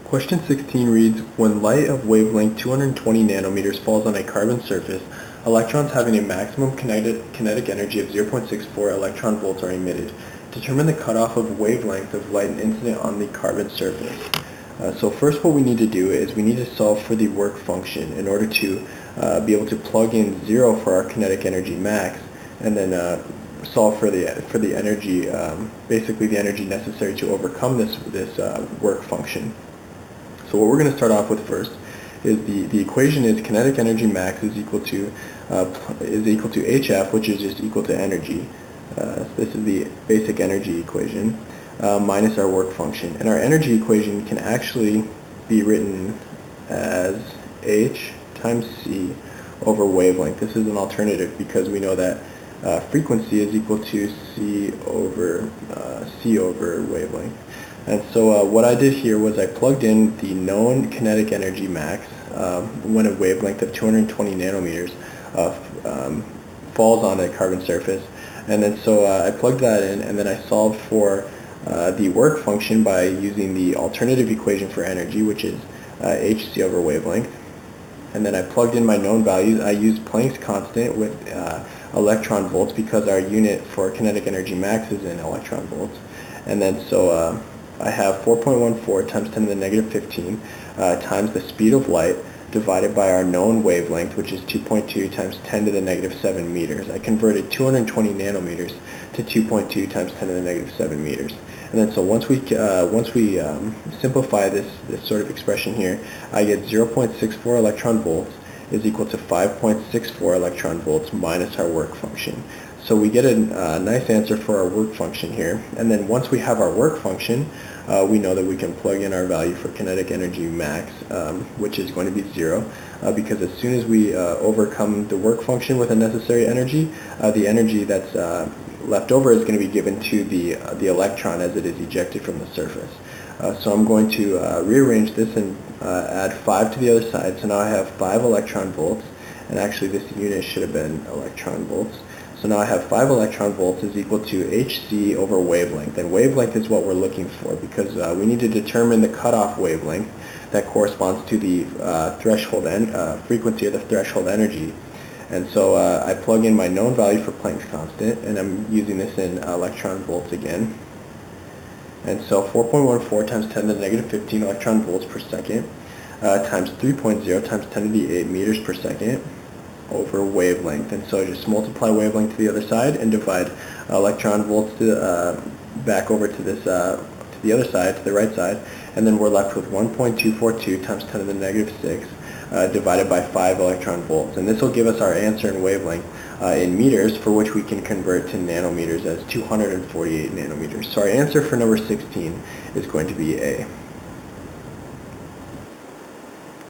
Question 16 reads, when light of wavelength 220 nanometers falls on a carbon surface, electrons having a maximum kinetic energy of 0.64 electron volts are emitted. Determine the cutoff of wavelength of light incident on the carbon surface. So first what we need to do is we need to solve for the work function in order to be able to plug in 0 for our kinetic energy max, and then solve for the energy, basically the energy necessary to overcome this work function. So what we're going to start off with first is the equation is kinetic energy max is equal to HF, which is just equal to energy. This is the basic energy equation, minus our work function. And our energy equation can actually be written as H times C over wavelength. This is an alternative because we know that frequency is equal to C over wavelength. And so what I did here was I plugged in the known kinetic energy max when a wavelength of 220 nanometers falls on a carbon surface. And then so I plugged that in, and then I solved for the work function by using the alternative equation for energy, which is hc over wavelength. And then I plugged in my known values. I used Planck's constant with electron volts because our unit for kinetic energy max is in electron volts. And then so I have 4.14 times 10 to the negative 15 times the speed of light divided by our known wavelength, which is 2.2 times 10 to the negative 7 meters. I converted 220 nanometers to 2.2 times 10 to the negative 7 meters. And then so once we simplify this sort of expression here, I get 0.64 electron volts is equal to 5.64 electron volts minus our work function. So we get a nice answer for our work function here. And then once we have our work function, we know that we can plug in our value for kinetic energy max, which is going to be 0, because as soon as we overcome the work function with a necessary energy, the energy that's left over is going to be given to the electron as it is ejected from the surface. So I'm going to rearrange this and add 5 to the other side. So now I have 5 electron volts, and actually this unit should have been electron volts. So now I have 5 electron volts is equal to hc over wavelength, and wavelength is what we're looking for because we need to determine the cutoff wavelength that corresponds to the threshold frequency of the threshold energy. And so I plug in my known value for Planck's constant, and I'm using this in electron volts again. And so 4.14 times 10 to the negative 15 electron volts per second times 3.0 times 10 to the 8 meters per second over wavelength. And so just multiply wavelength to the other side and divide electron volts to back over to this to the other side, to the right side, and then we're left with 1.242 times 10 to the negative 6 divided by 5 electron volts. And this will give us our answer in wavelength in meters, for which we can convert to nanometers as 248 nanometers. So our answer for number 16 is going to be A.